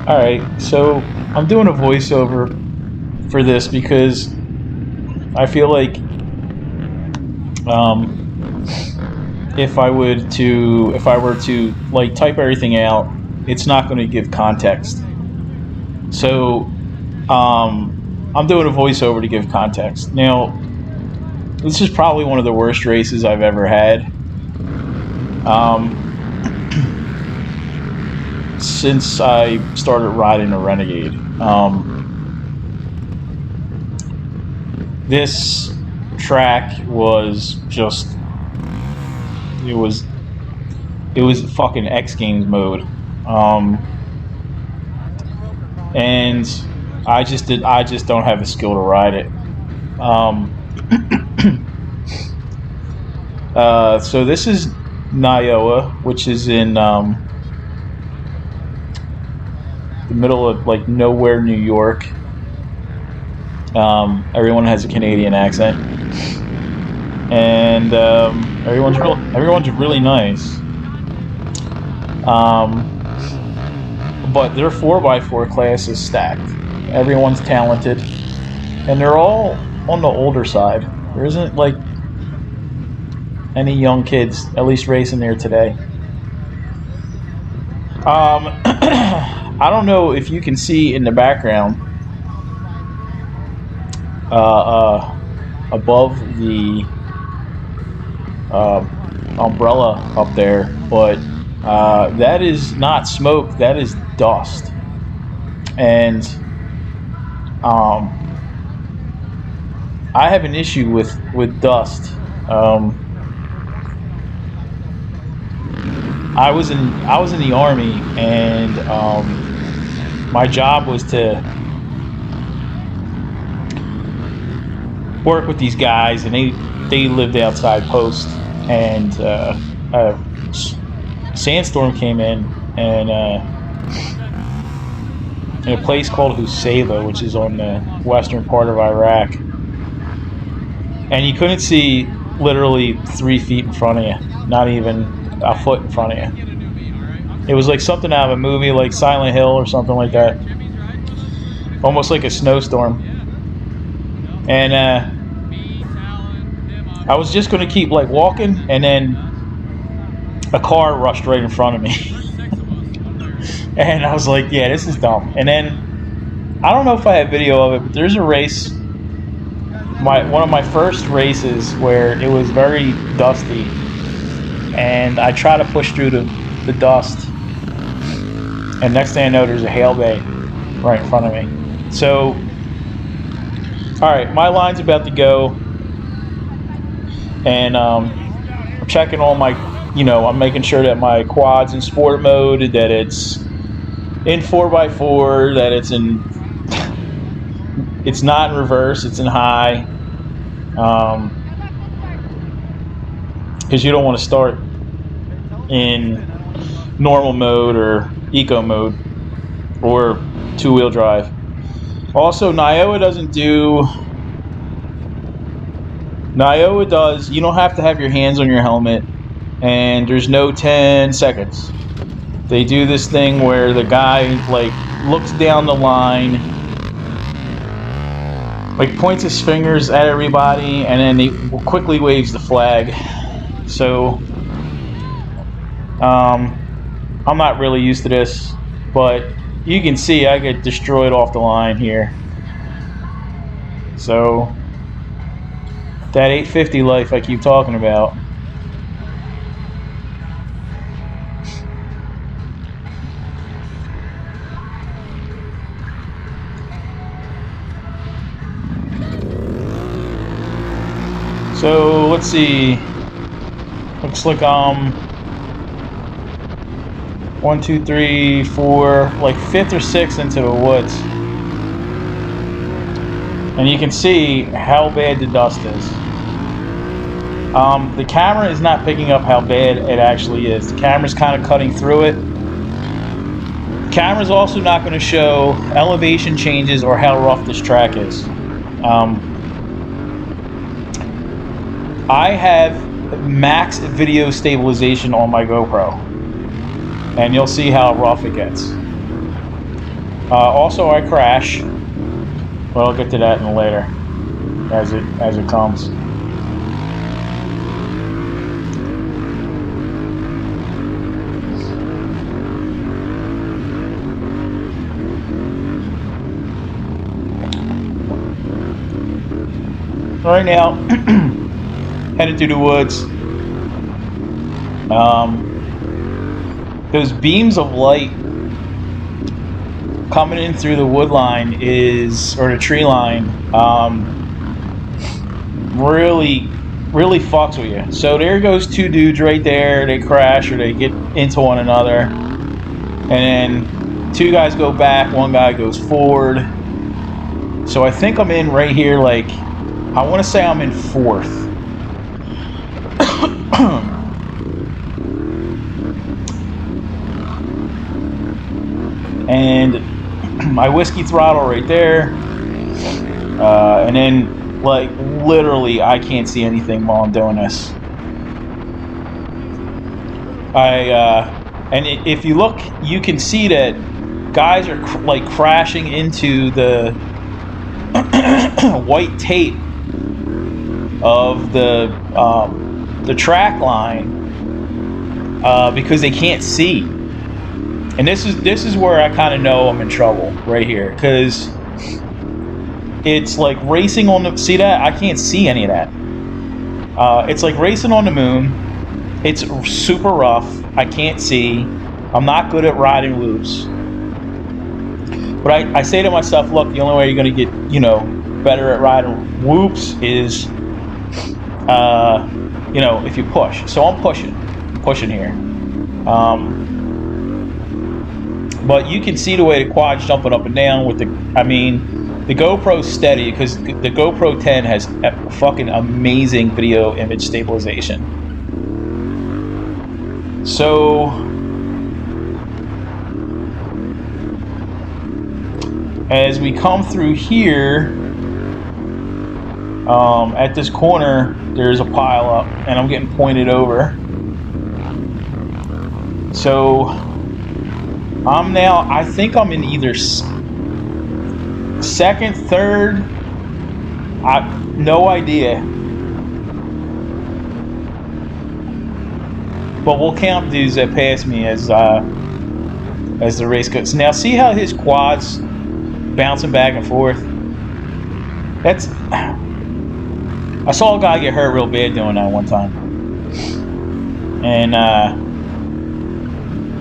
Alright, so I'm doing a voiceover for this because I feel like if I were to like type everything out, it's not going to give context. So I'm doing a voiceover to give context. Now, this is probably one of the worst races I've ever had. Since I started riding a Renegade. This track was just it was fucking X Games mode. And I just don't have the skill to ride it. So this is NYOA, which is in the middle of like nowhere, New York. Everyone has a Canadian accent, and everyone's really nice. But their 4x4 class is stacked. Everyone's talented, and they're all on the older side. There isn't like any young kids, at least racing there today. I don't know if you can see in the background above the umbrella up there, but that is not smoke, that is dust. And I have an issue with dust. I was in the Army, and my job was to work with these guys, and they lived outside post, and a sandstorm came in, and in a place called Husayva, which is on the western part of Iraq, and you couldn't see literally 3 feet in front of you, not even a foot in front of you. It was like something out of a movie like Silent Hill or something like that, almost like a snowstorm. And I was just going to keep like walking, and then a car rushed right in front of me. And I was like, yeah, this is dumb. And then I don't know if I have video of it, but there's a race, one of my first races, where it was very dusty, and I try to push through the dust, and next thing I know, there's a hail bay right in front of me. So alright, my line's about to go, and I'm checking all my, I'm making sure that my quad's in sport mode, that it's in 4x4, that it's not in reverse, it's in high, because you don't want to start in normal mode or eco mode or two-wheel drive. Also, NYOA does, you don't have to have your hands on your helmet, and there's no 10 seconds. They do this thing where the guy like looks down the line, like points his fingers at everybody, and then he quickly waves the flag. So I'm not really used to this, but you can see I get destroyed off the line here. So that 850 life I keep talking about. So let's see. Looks like 1, 2, 3, 4, like 5th or 6th into the woods. And you can see how bad the dust is. The camera is not picking up how bad it actually is. The camera's kind of cutting through it. The camera's also not going to show elevation changes or how rough this track is. I have max video stabilization on my GoPro, and you'll see how rough it gets. Also, I crash, but I'll get to that in later as it comes. Right now, headed through the woods. Those beams of light coming in through the wood line or the tree line, really fucks with you. So there goes two dudes right there. They crash or they get into one another, and then two guys go back, one guy goes forward. So I think I'm in right here, like, I want to say I'm in fourth. And my whiskey throttle right there, and then, like, literally I can't see anything while I'm doing this. And if you look, you can see that guys are like crashing into the white tape of the track line because they can't see. And this is where I kind of know I'm in trouble right here, because it's like racing on the, see that? I can't see any of that. It's like racing on the moon. It's super rough. I can't see. I'm not good at riding loops. But I say to myself, look, the only way you're going to get, you know, better at riding whoops is, you know, if you push. So I'm pushing here. But you can see the way the quad's jumping up and down with the, I mean, the GoPro's steady because the GoPro 10 has fucking amazing video image stabilization. So as we come through here, at this corner, there's a pile up and I'm getting pointed over. So I'm now, I think I'm in either second, third, no idea. But we'll count dudes that pass me as the race goes. Now see how his quad's bouncing back and forth? That's, I saw a guy get hurt real bad doing that one time. And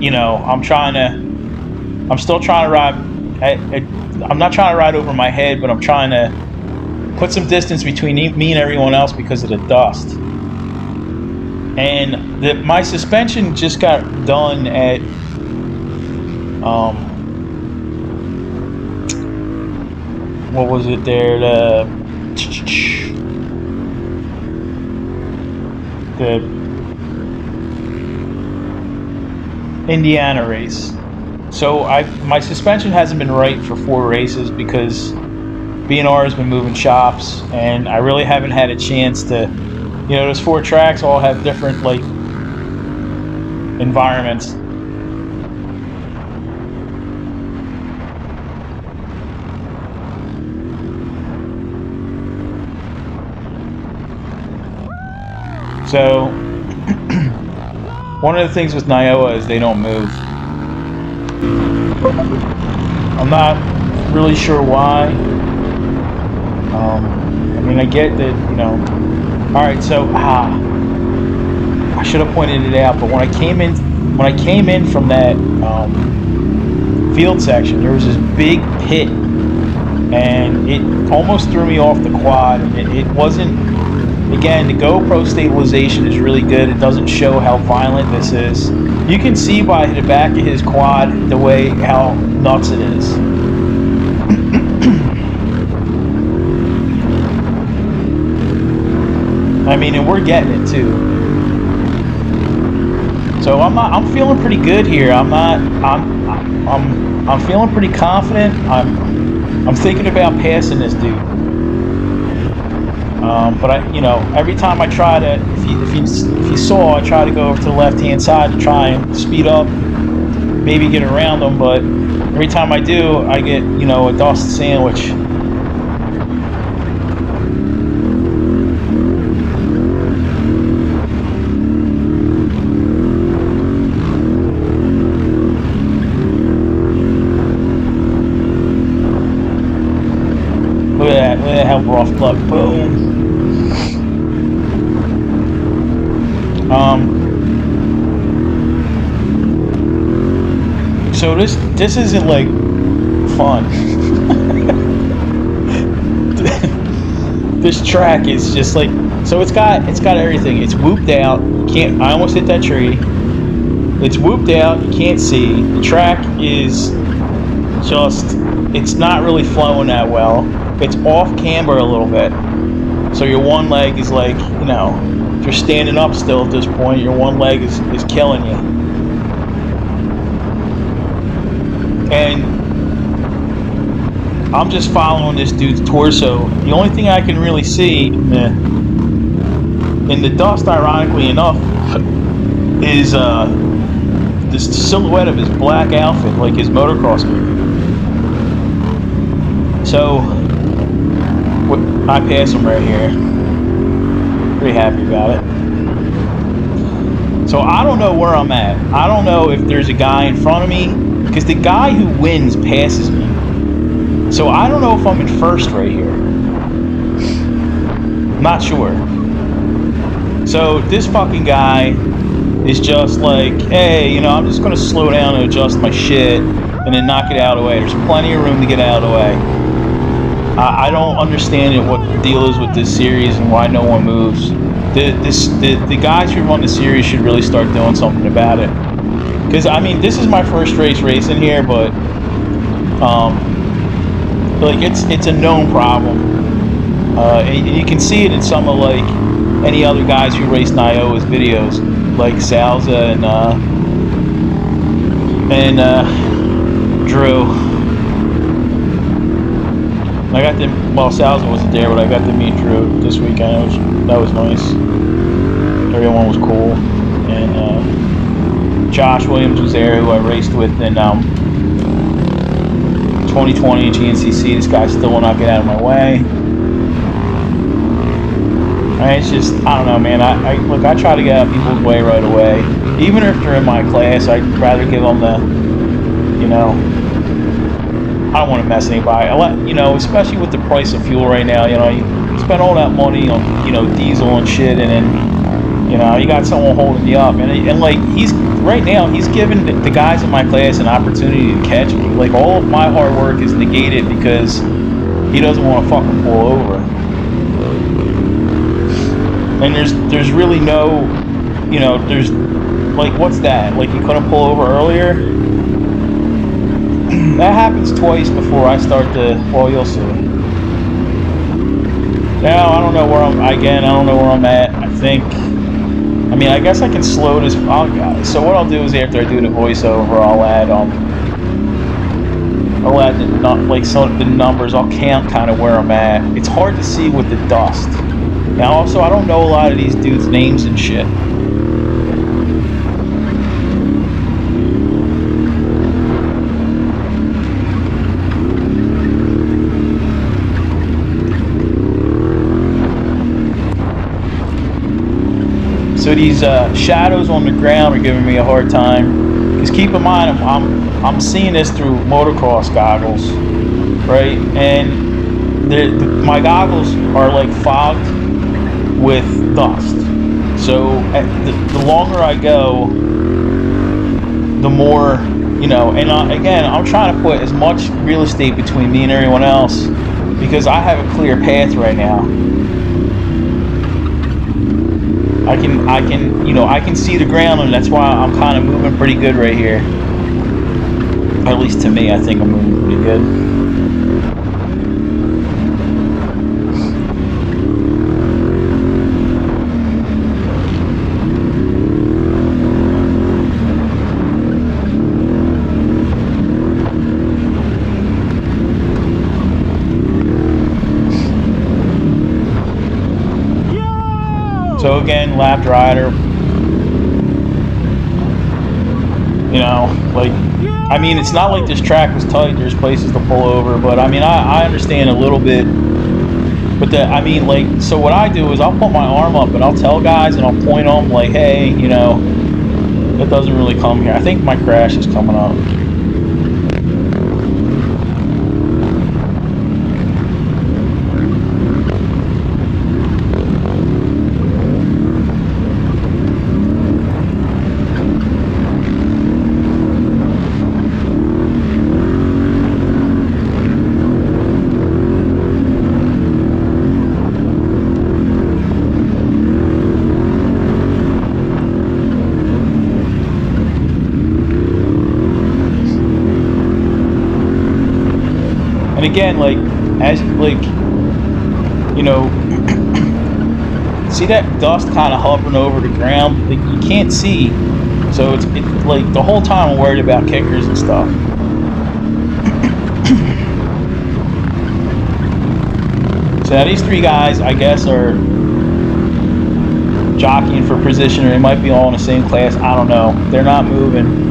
you know, I'm still trying to ride. I'm not trying to ride over my head, but I'm trying to put some distance between me and everyone else because of the dust. And my suspension just got done at what was it there? The Indiana race. So my suspension hasn't been right for 4 races because B&R has been moving shops, and I really haven't had a chance to, you know, those 4 tracks all have different, like, environments. So one of the things with NYOA is they don't move. I'm not really sure why. I mean, I get that, you know. All right, so I should have pointed it out, but when I came in from that field section, there was this big pit, and it almost threw me off the quad. It wasn't. Again, the GoPro stabilization is really good. It doesn't show how violent this is. You can see by the back of his quad the way how nuts it is. I mean, and we're getting it too. So I'm feeling pretty good here. I'm feeling pretty confident. I'm thinking about passing this dude. But you know, every time I try to, if you saw, I try to go over to the left-hand side to try and speed up, maybe get around them. But Every time I do, I get, you know, a dust sandwich. Look at that, look at how rough luck. Boom. So this isn't like fun. This track is just like, so it's got everything. It's whooped out. You can't. I almost hit that tree. It's whooped out. You can't see. The track is just. It's not really flowing that well. It's off camber a little bit. So your one leg is like, you know, if you're standing up still at this point, your one leg is killing you. And I'm just following this dude's torso. The only thing I can really see in the dust, ironically enough, is this silhouette of his black outfit, like his motocross gear. So I pass him right here. Pretty happy about it. So I don't know where I'm at. I don't know if there's a guy in front of me, because the guy who wins passes me. So I don't know if I'm in first right here. I'm not sure. So this fucking guy is just like, hey, you know, I'm just going to slow down and adjust my shit and then knock it out of the way. There's plenty of room to get out of the way. I don't understand what the deal is with this series and why no one moves. The guys who run the series should really start doing something about it. Because, I mean, this is my first race racing here, but like it's a known problem. And you can see it in some of like any other guys who race NYOA's videos, like Salza and Drew. I got to, well, Salza wasn't there, but I got to meet Drew this weekend. That was nice. Everyone was cool. And Josh Williams was there, who I raced with in 2020 at GNCC. This guy still will not get out of my way. It's just, I don't know, man. Look, I try to get out of people's way right away. Even if they're in my class, I'd rather give them the, you know, I don't want to mess anybody. You know, especially with the price of fuel right now. You know, you spend all that money on, you know, diesel and shit, and then, you know, you got someone holding you up, and like he's giving the guys in my class an opportunity to catch me. Like all of my hard work is negated because he doesn't want to fucking pull over. And there's really no, you know, there's like, what's that? Like, you couldn't pull over earlier? That happens twice before I start to, well, you'll see. Now, I don't know where I'm at. I think, I mean, I guess I can slow this. So what I'll do is after I do the voiceover, I'll add some of the numbers. I'll count kind of where I'm at. It's hard to see with the dust. Now, also, I don't know a lot of these dudes' names and shit. So these shadows on the ground are giving me a hard time. Because keep in mind, I'm seeing this through motocross goggles, right? And my goggles are like fogged with dust. So the longer I go, the more, you know. And again, I'm trying to put as much real estate between me and everyone else because I have a clear path right now. I can, you know, I can see the ground, and that's why I'm kind of moving pretty good right here. At least to me, I think I'm moving pretty good. So again, lapped rider. You know, like, I mean, it's not like this track was tight. There's places to pull over, but I mean, I understand a little bit. But I mean, like, so what I do is I'll put my arm up and I'll tell guys and I'll point them like, hey, you know, that doesn't really come here. I think my crash is coming up. And again, like, as, like, you know, see that dust kind of hovering over the ground? Like, you can't see. So it's like the whole time I'm worried about kickers and stuff. So now these three guys, I guess, are jockeying for position, or they might be all in the same class. I don't know. They're not moving.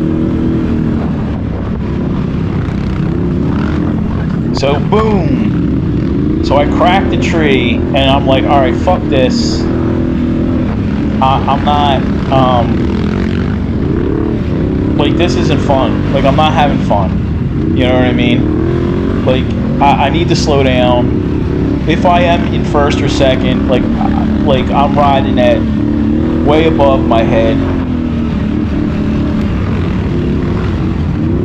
So boom. So I cracked the tree, and I'm like, all right, fuck this. I'm not, like, this isn't fun. Like, I'm not having fun. You know what I mean? Like, I need to slow down. If I am in first or second, like I'm riding at way above my head.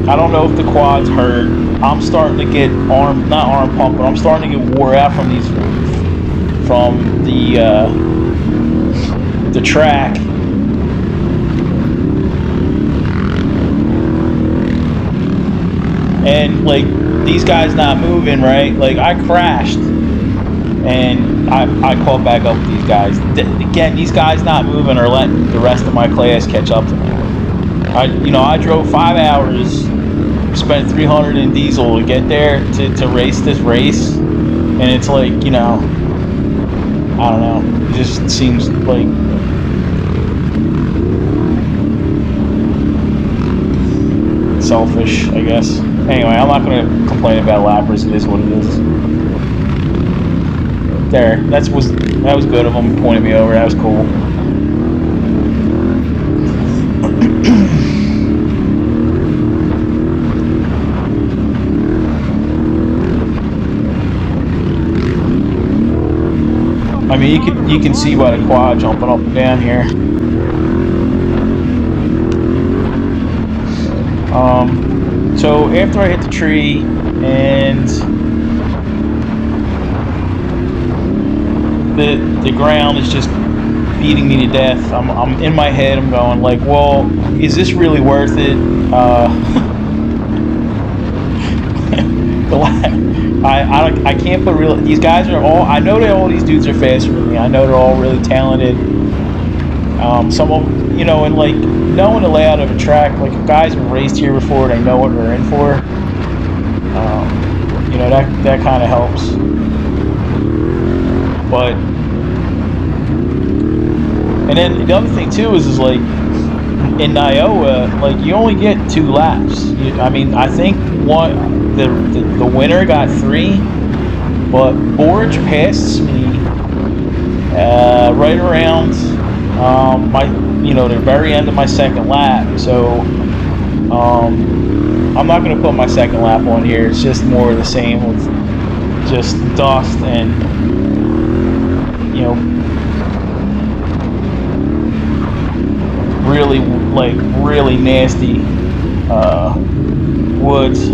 I don't know if the quad's hurt. I'm starting to get not arm pump, but I'm starting to get wore out from the track. And like, these guys not moving, right? Like, I crashed and I caught back up with these guys. Again, these guys not moving are letting the rest of my class catch up to me. I drove 5 hours, spent $300 in diesel to get there to race this race, and it's like, you know, I don't know, it just seems like selfish, I guess. Anyway, I'm not going to complain about lappers. It is what it is. There, that was good of them pointing me over. That was cool. I mean, you can see by the quad jumping up and down here. So after I hit the tree and the ground is just beating me to death, I'm in my head. I'm going like, well, is this really worth it? I can't put real. These guys are all. I know that all these dudes are faster than me. I know they're all really talented. Some of them, you know, and like knowing the layout of a track. Like, if guys have raced here before, they know what they're in for. You know, that kind of helps. But and then the other thing too is like in NYOA, like you only get 2 laps. I mean, I think the winner got 3, but Borge passed me right around the very end of my second lap. So I'm not going to put my second lap on here. It's just more of the same with just dust and, you know, really nasty woods.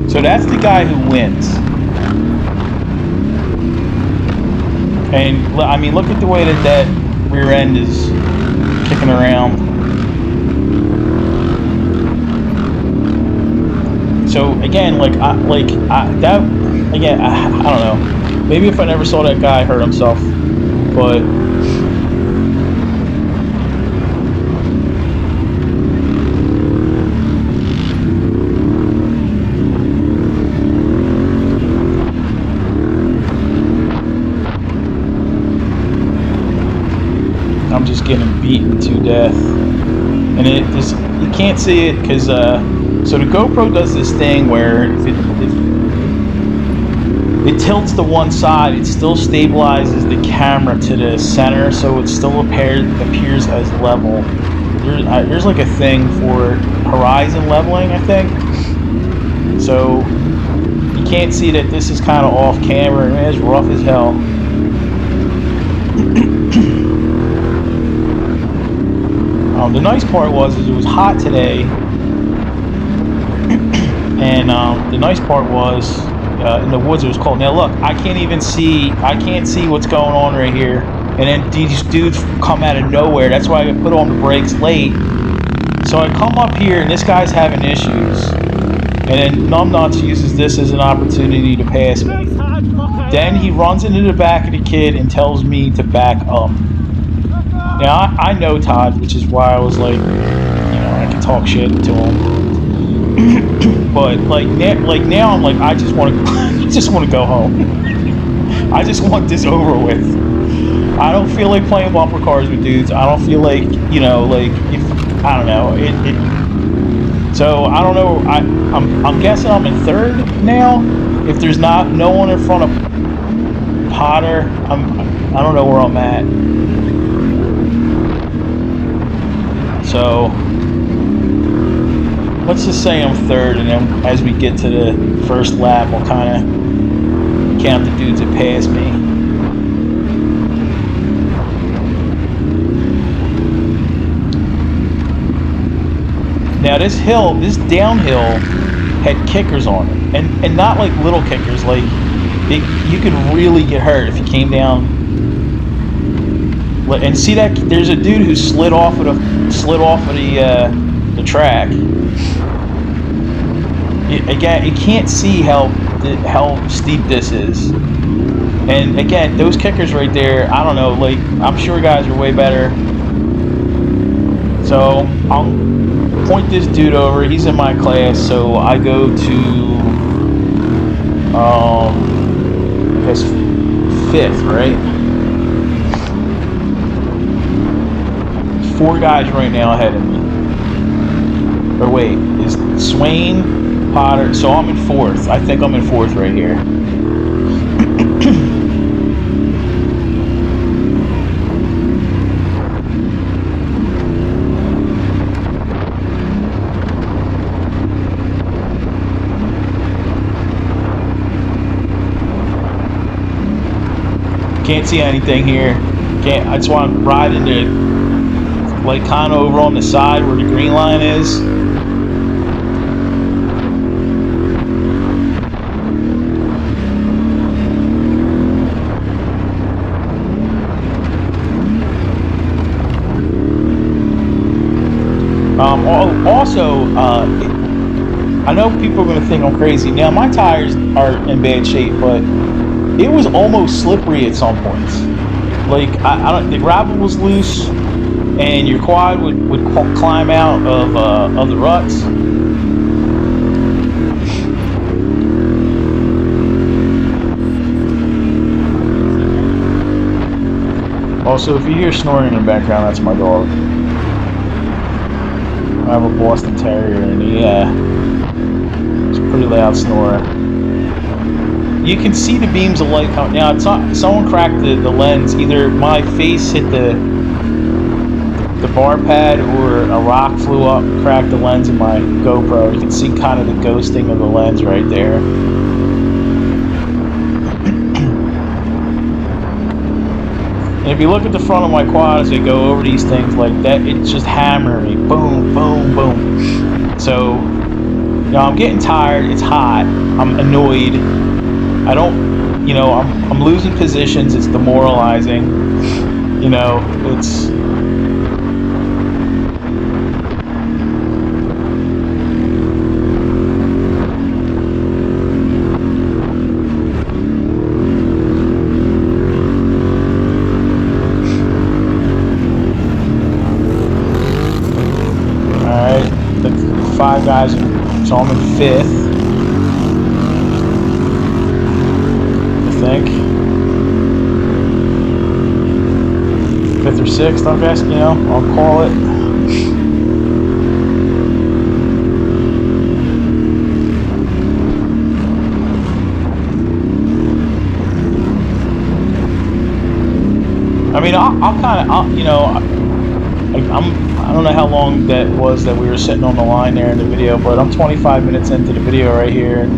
So that's the guy who wins. And I mean, look at the way that rear end is kicking around. So again, I don't know. Maybe if I never saw that guy hurt himself, but I'm just getting beaten to death. And you can't see it because so the GoPro does this thing where if it tilts to one side, it still stabilizes the camera to the center, so it still appears as level. There's like a thing for horizon leveling, I think. So you can't see that this is kind of off camera, and it's rough as hell. The nice part is it was hot today, and the nice part was in the woods it was cold. Now look, I can't see what's going on right here, and then these dudes come out of nowhere. That's why I put on the brakes late. So I come up here and this guy's having issues, and then Numbnuts uses this as an opportunity to pass me. Then he runs into the back of the kid and tells me to back up. Now I know Todd, which is why I was like, I can talk shit to him. But now I'm like, I just want to go home. I just want this over with. I don't feel like playing bumper cars with dudes. I don't feel like, if I don't know it. So I don't know. I'm guessing I'm in third now. If there's no one in front of Potter, I don't know where I'm at. So let's just say I'm third, and then as we get to the first lap, I'll kind of count the dudes that pass me. Now this downhill had kickers on it, and not like little kickers. Like you could really get hurt if you came down. And see that there's a dude who slid off of the track. Again, you can't see how steep this is. And again, those kickers right there, I don't know. Like I'm sure guys are way better. So I'll point this dude over. He's in my class, so I go to I guess 5th, right? 4 guys right now ahead of me. Or wait, is Swain, Potter? So I'm in 4th. I think I'm in 4th right here. Can't see anything here. I just want to ride into kind of over on the side where the green line is. Also, I know people are going to think I'm crazy. Now my tires are in bad shape, but it was almost slippery at some points. Like the gravel was loose, and your quad would climb out of the ruts. Also, if you hear snoring in the background, that's my dog. I have a Boston Terrier, and it's a pretty loud snorer. You can see the beams of light coming. Now, someone cracked the lens. Either my face hit the bar pad, or a rock flew up and cracked the lens of my GoPro. You can see kind of the ghosting of the lens right there. And if you look at the front of my quad as I go over these things like that, it's just hammering me. Boom, boom, boom. So, I'm getting tired. It's hot. I'm annoyed. I'm losing positions. It's demoralizing. You know, it's alright. The 5 guys, so I'm in 5th. I think. 5th or 6th, I guess, you know, I'll call it. I mean, I'll kind of, you know, I don't know how long that was that we were sitting on the line there in the video, but I'm 25 minutes into the video right here, and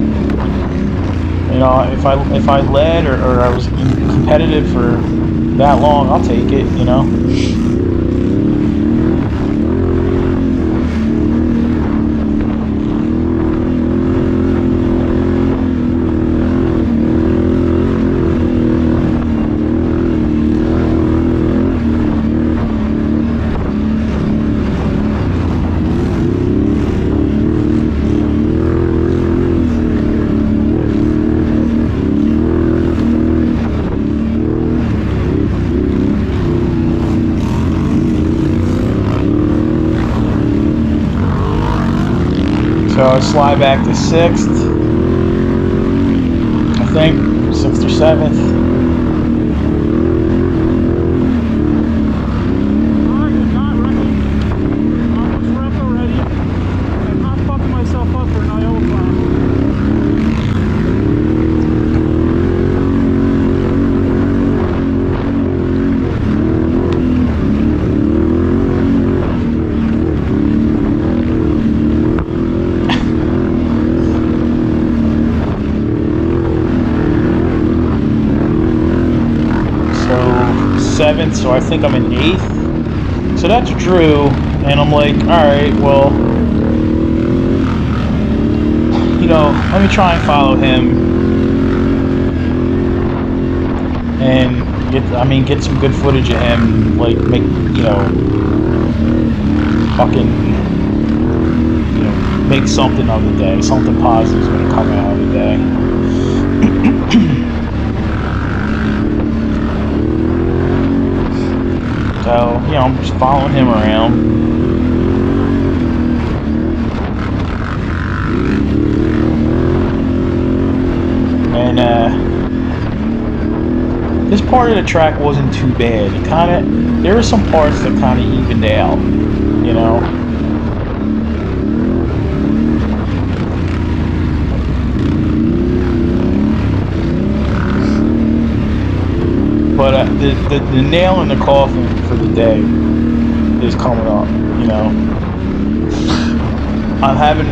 you know, if I led or I was competitive for that long, I'll take it, you know. So I slide back to 6th, I think, 6th or 7th. I'm not ready. Almost wrecked already. I'm not fucking myself up for an NYOA class. So 7th, so I think I'm in 8th. So that's Drew, and I'm like, alright, well, you know, let me try and follow him and get some good footage of him, like make, you know, fucking, you know, make something of the day. Something positive is gonna come out of the day. So, you know, I'm just following him around. And this part of the track wasn't too bad. It there were some parts that kind of evened out, you know. But the nail in the coffin for the day is coming up, you know. I'm having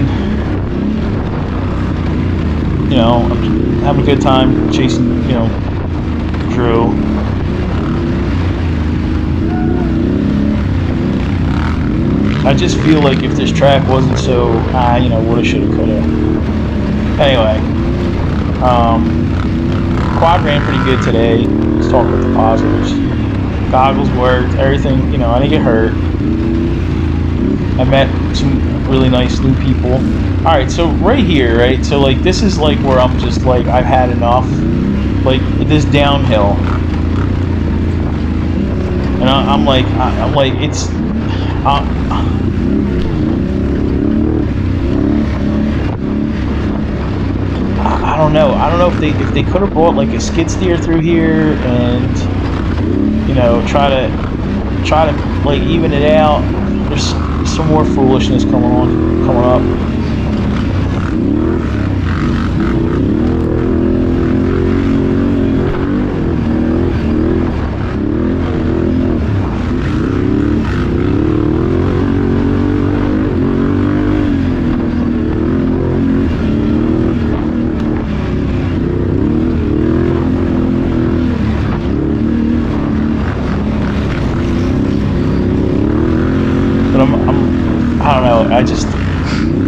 a good time chasing, you know, Drew. I just feel like if this track wasn't so, you know, woulda, shoulda, coulda. Anyway, quad ran pretty good today. Let's talk about the positives. Goggles worked, everything, you know, I didn't get hurt. I met some really nice new people. Alright, so right here, right, so like this is like where I'm just like, I've had enough. Like this downhill. And I'm like, it's, I don't know. I don't know if they could have brought like a skid steer through here and, you know, try to like even it out. There's some more foolishness coming up. I don't know,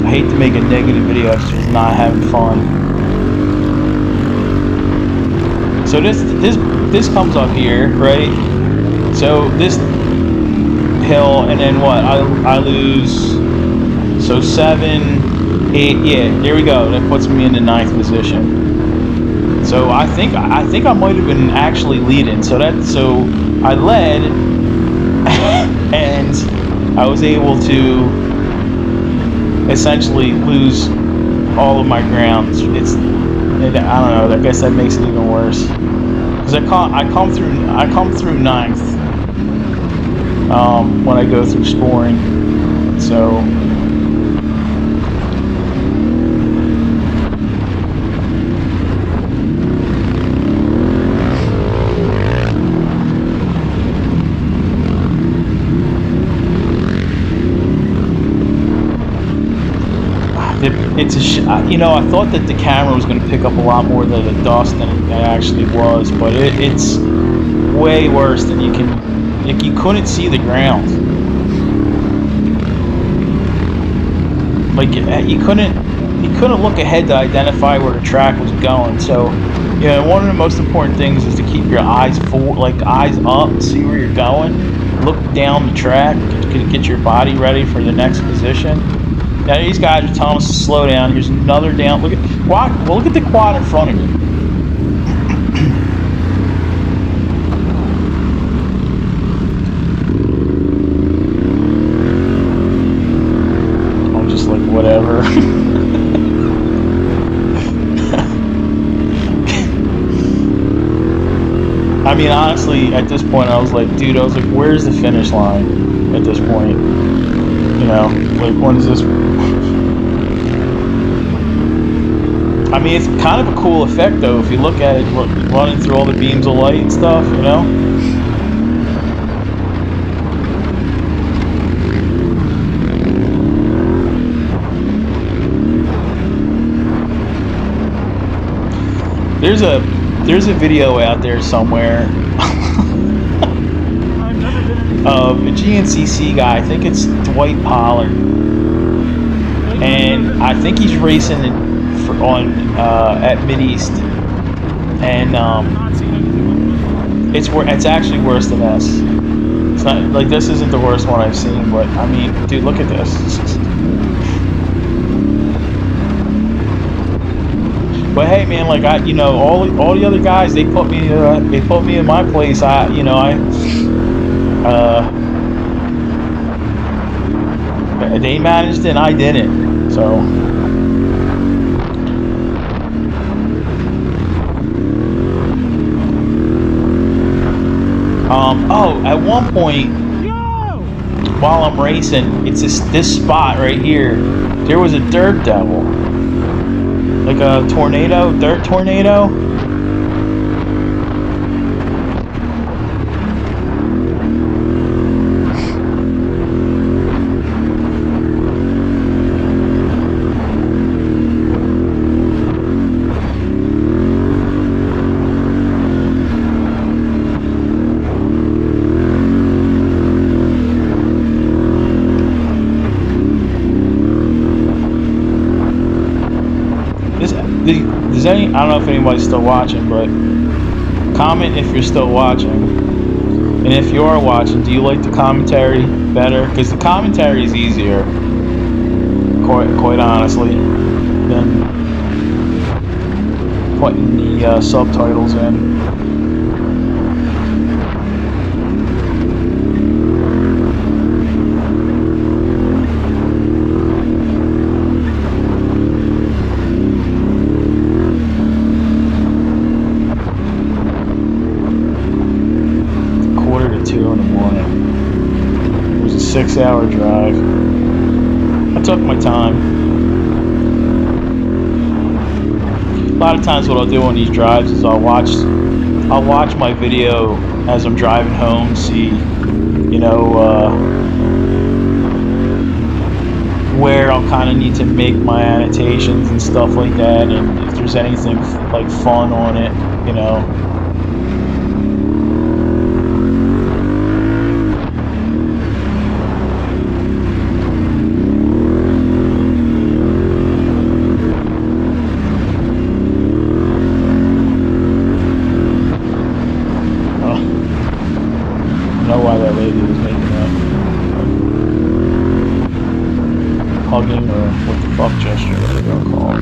I hate to make a negative video, I'm just not having fun. So this comes up here, right? So this hill, and then what? I lose. So 7, 8. Yeah, here we go. That puts me in the 9th position. So I think I might have been actually leading. So I led, and I was able to essentially lose all of my ground. I don't know. I guess that makes it even worse. Because I come through 9th when I go through scoring. So it's you know, I thought that the camera was going to pick up a lot more of the dust than it actually was, but it's way worse than you can. Like, you couldn't see the ground. Like, you couldn't look ahead to identify where the track was going. So, you know, one of the most important things is to keep your eyes eyes up, see where you're going, look down the track, get your body ready for the next position. Now these guys are telling us to slow down. Here's another down. Look at quad. Well, look at the quad in front of me. I'm just like, whatever. I mean, honestly, at this point, I was like, where's the finish line? At this point, you know, like, when is this? I mean, it's kind of a cool effect, though, if you look at it, running through all the beams of light and stuff, you know? There's a video out there somewhere of a GNCC guy. I think it's Dwight Pollard, and I think he's racing at Mid-East, and it's actually worse than this. It's not like, this isn't the worst one I've seen, but I mean, dude, look at this. But hey, man, like, you know, all the other guys, they put me in my place. They managed and I didn't. So. Oh, at one point, while I'm racing, it's this spot right here. There was a dirt devil, like a dirt tornado. I don't know if anybody's still watching, but comment if you're still watching. And if you are watching, do you like the commentary better? Because the commentary is easier, quite honestly, than putting the subtitles in. It was a 6-hour drive. I took my time. A lot of times what I'll do on these drives is I'll watch my video as I'm driving home, see, you know, where I'll kind of need to make my annotations and stuff like that, and if there's anything like fun on it, you know. hugging or what the fuck gesture they're gonna call it.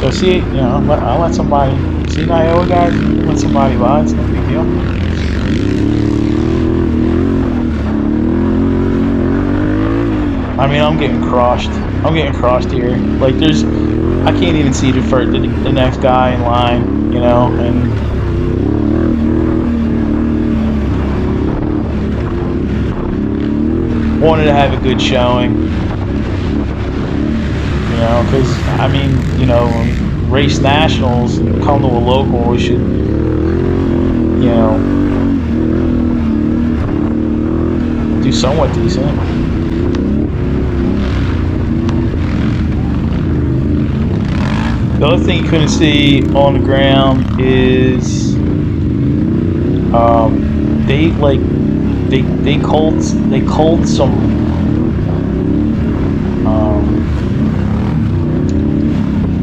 So see, you know, I'll let somebody, see NYOA guys, let somebody by, it's no big deal. I mean, I'm getting crushed. I'm getting crushed here. Like, there's, I can't even see the next guy in line, you know, and wanted to have a good showing, you know, because, I mean, you know, race nationals and come to a local, we should, you know, do somewhat decent. The other thing you couldn't see on the ground is they culled some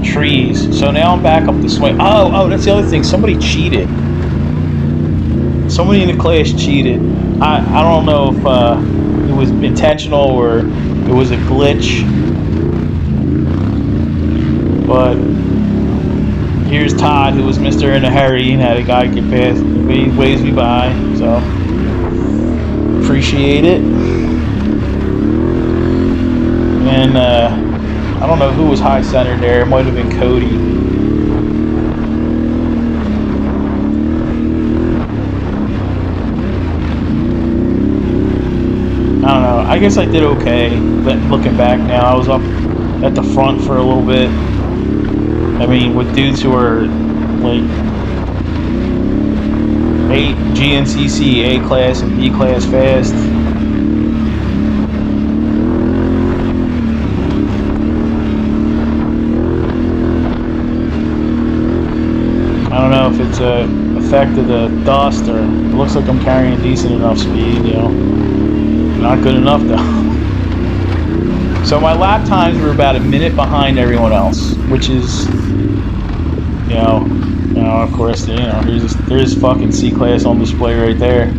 trees. So now I'm back up this way. Oh, that's the other thing. Somebody cheated. Somebody in the class cheated. I don't know if it was intentional or it was a glitch. But here's Todd, who was Mr. in a hurry and had a guy get past. He waves me by, so appreciate it. And I don't know who was high centered there. It might have been Cody. I don't know. I guess I did okay. But looking back now, I was up at the front for a little bit. I mean, with dudes who are like GNCC A class and B class fast. I don't know if it's a effect of the dust or it looks like I'm carrying decent enough speed, you know. Not good enough though. So my lap times were about a minute behind everyone else, which is, you know, of course, you know, there's fucking C class on display right there.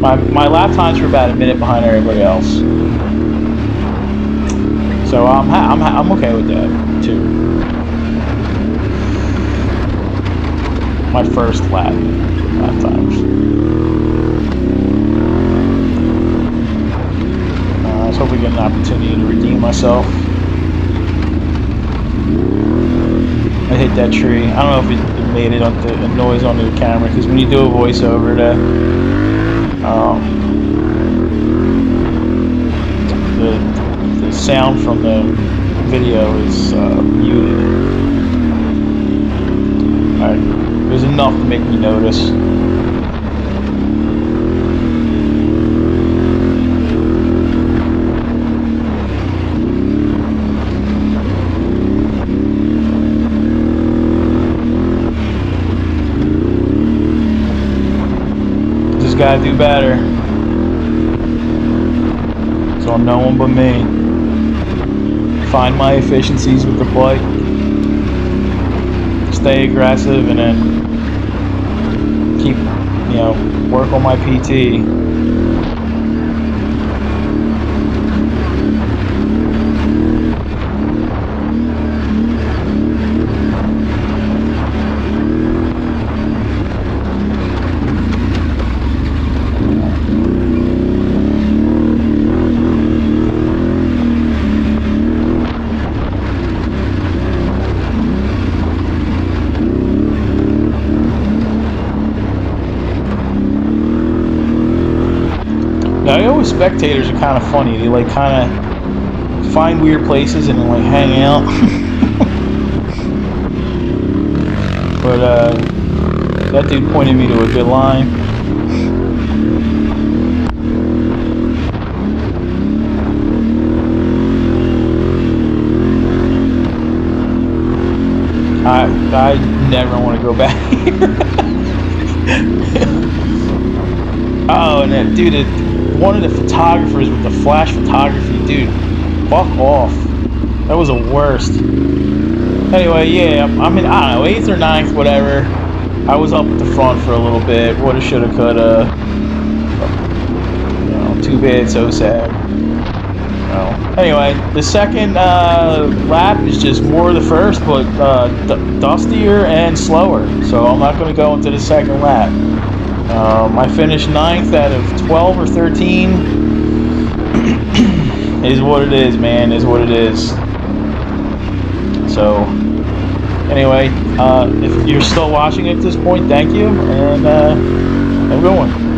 My lap times were about a minute behind everybody else, so I'm okay with that too. My first lap times. Let's hope we get an opportunity to redeem myself. I hit that tree. I don't know if it made it onto a noise onto the camera, because when you do a voiceover, the sound from the video is muted. Alright, it was enough to make me notice. Gotta do better. It's on no one but me. Find my efficiencies with the bike. Stay aggressive and then keep, you know, work on my PT. NYOA spectators are kind of funny. They like kind of find weird places and then like hang out. But that dude pointed me to a good line. I never want to go back here. Oh, and that dude, one of the photographers with the flash photography, dude, fuck off. That was the worst. Anyway, yeah, I'm in, I don't know, 8th or 9th, whatever. I was up at the front for a little bit. Woulda, shoulda, coulda. You know. bad, so sad. Well, anyway, the second lap is just more of the first, but dustier and slower. So I'm not going to go into the second lap. I finished 9th out of 12 or 13. Is what it is, man. Is what it is. So, anyway, if you're still watching at this point, thank you, and have a good one.